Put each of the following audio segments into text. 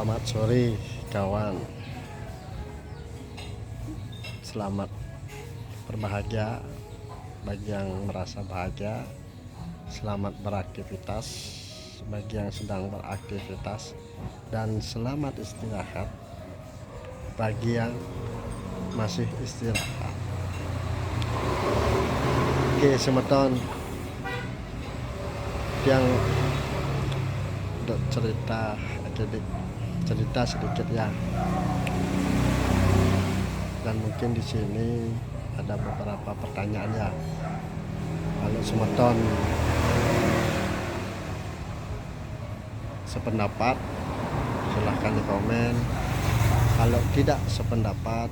Selamat sore kawan. Selamat berbahagia bagi yang merasa bahagia. Selamat beraktivitas bagi yang sedang beraktivitas. Dan selamat istirahat bagi yang masih istirahat. Oke, semeton yang cerita sedikit ya, dan mungkin di sini ada beberapa pertanyaan ya. Kalau semeton sependapat silahkan di komen, kalau tidak sependapat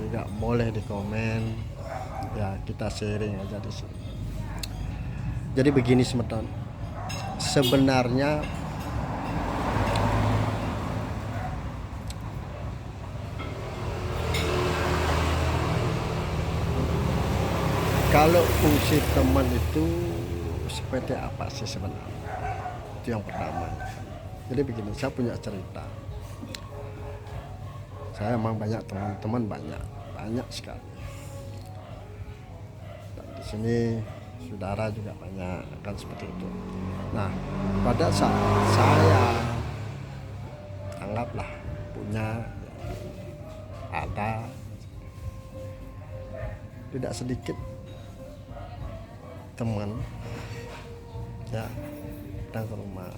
juga boleh di komen ya, kita sharing aja di sini. Jadi begini semeton, sebenarnya kalau fungsi teman itu seperti apa sih sebenarnya? Itu yang pertama. Jadi begini, saya punya cerita. Saya emang banyak teman-teman, banyak sekali. Dan di sini saudara juga banyak, kan seperti itu. Nah, pada saat saya anggaplah punya, ada tidak sedikit teman ya datang ke rumah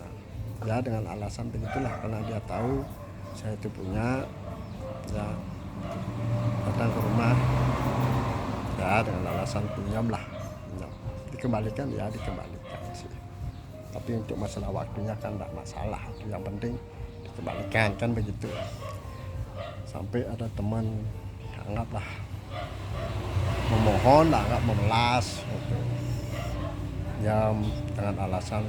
ya dengan alasan begitulah, karena dia tahu saya itu punya, ya datang ke rumah ya dengan alasan pinjam, dikembalikan ya dikembalikan sih. Tapi untuk masalah waktunya kan tidak masalah, itu yang penting dikembalikan, kan begitu. Sampai ada teman anggaplah memohon, anggap memelas gitu ya, dengan alasan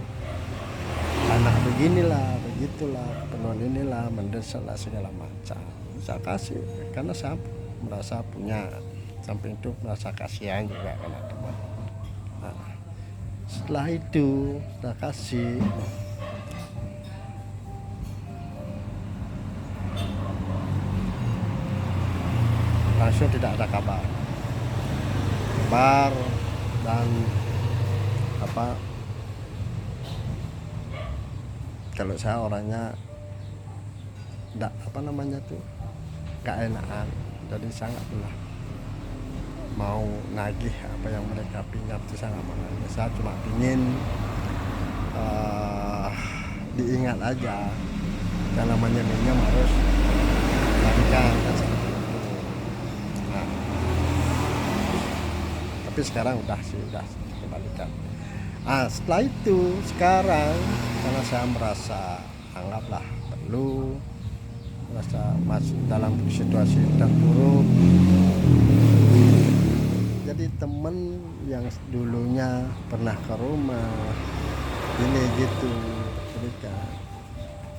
anak beginilah begitulah, penuh inilah, mendesak lah, segala macam. Saya kasih karena saya merasa punya, samping itu merasa kasihan juga karena teman. Nah, setelah itu saya kasih, langsung tidak ada kabar dan kalau saya orangnya enggak gak enakan, jadi sangat lah mau nagih apa yang mereka pinjam, itu sangat mau nagih. Saya cuma ingin diingat aja, yang namanya minjem harus balikan, kan seperti itu. Nah, tapi sekarang udah dikembalikan. Setelah itu sekarang karena saya merasa anggaplah perlu, merasa masuk dalam situasi terburuk, jadi temen yang dulunya pernah ke rumah ini gitu berikan,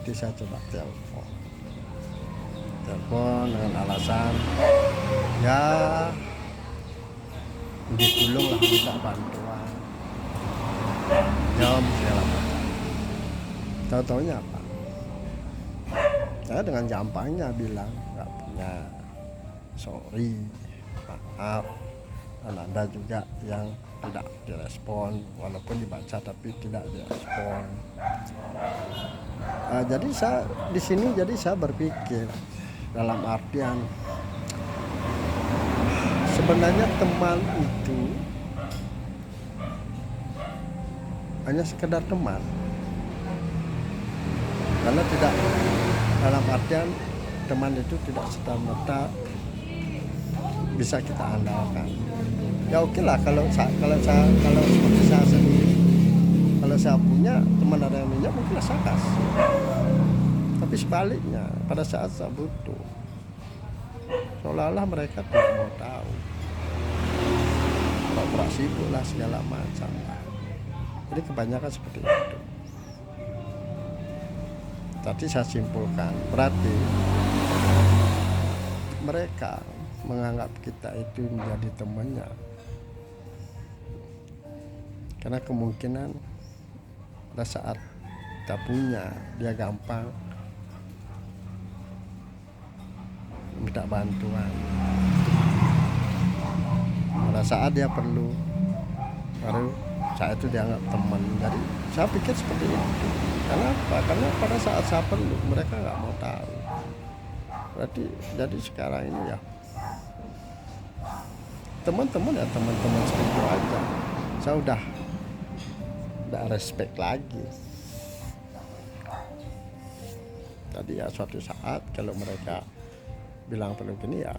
jadi saya coba telepon dengan alasan ya ditolong lah, minta bantuan jam segala macam. Tahu-taunya apa, saya dengan gampangnya bilang nggak punya, sorry, maaf. Dan ada juga yang tidak direspon, walaupun dibaca tapi tidak direspon. Jadi saya di sini saya berpikir dalam artian sebenarnya teman itu hanya sekedar teman, karena tidak, dalam artian teman itu tidak serta-merta bisa kita andalkan. Ya oke lah, kalau seperti saya sendiri, kalau saya punya teman ada yang minyak, mungkin saya kasih. Tapi sebaliknya pada saat saya butuh, seolah-olah mereka tidak mau tahu, pura-pura sibuk lah segala macam lah. Jadi kebanyakan seperti itu. Tadi saya simpulkan, berarti mereka menganggap kita itu menjadi temannya, karena kemungkinan pada saat kita punya dia gampang minta bantuan pada saat dia perlu, baru saya itu dianggap teman. Jadi saya pikir seperti itu. Kenapa? Karena pada saat saya perlu mereka nggak mau tahu. Berarti jadi sekarang ini ya teman-teman ya teman-teman segitu aja. Saya udah respect lagi. Tadi ya suatu saat kalau mereka bilang perlu gini ya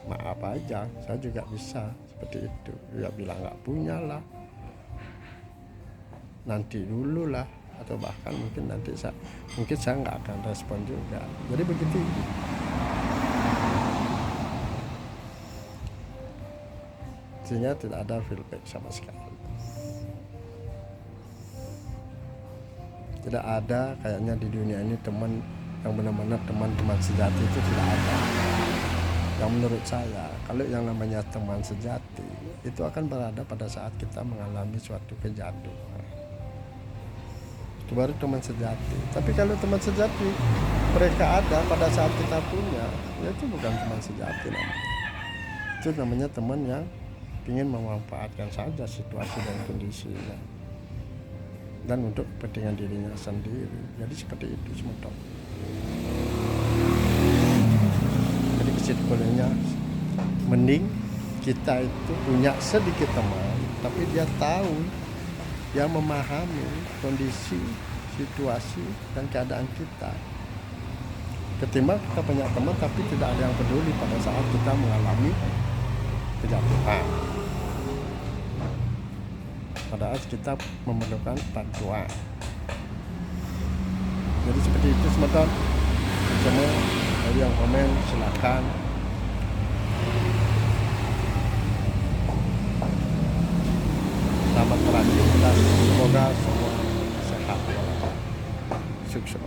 maaf aja, saya juga bisa seperti itu. Ya bilang nggak punya lah, nanti dulu lah, atau bahkan mungkin nanti saya nggak akan respon juga. Jadi begitu. Sehingga tidak ada feedback sama sekali. Tidak ada kayaknya di dunia ini teman yang benar-benar teman-teman sejati itu tidak ada. Yang menurut saya, kalau yang namanya teman sejati itu akan berada pada saat kita mengalami suatu kejatuhan. Itu baru teman sejati. Tapi kalau teman sejati mereka ada pada saat kita punya, ya itu bukan teman sejati namanya. Itu namanya teman yang ingin memanfaatkan saja situasi dan kondisinya, dan untuk kepentingan dirinya sendiri. Jadi seperti itu semua. Jadi kesimpulannya, mending kita itu punya sedikit teman, tapi dia tahu, dia memahami kondisi, situasi, dan keadaan kita, ketimbang kita punya teman tapi tidak ada yang peduli pada saat kita mengalami kejatuhan, padahal kita memerlukan bantuan. Jadi seperti itu semua. Semua dari yang komen silakan. Selamat beraktivitas, semoga semua sehat walafiat, sukses.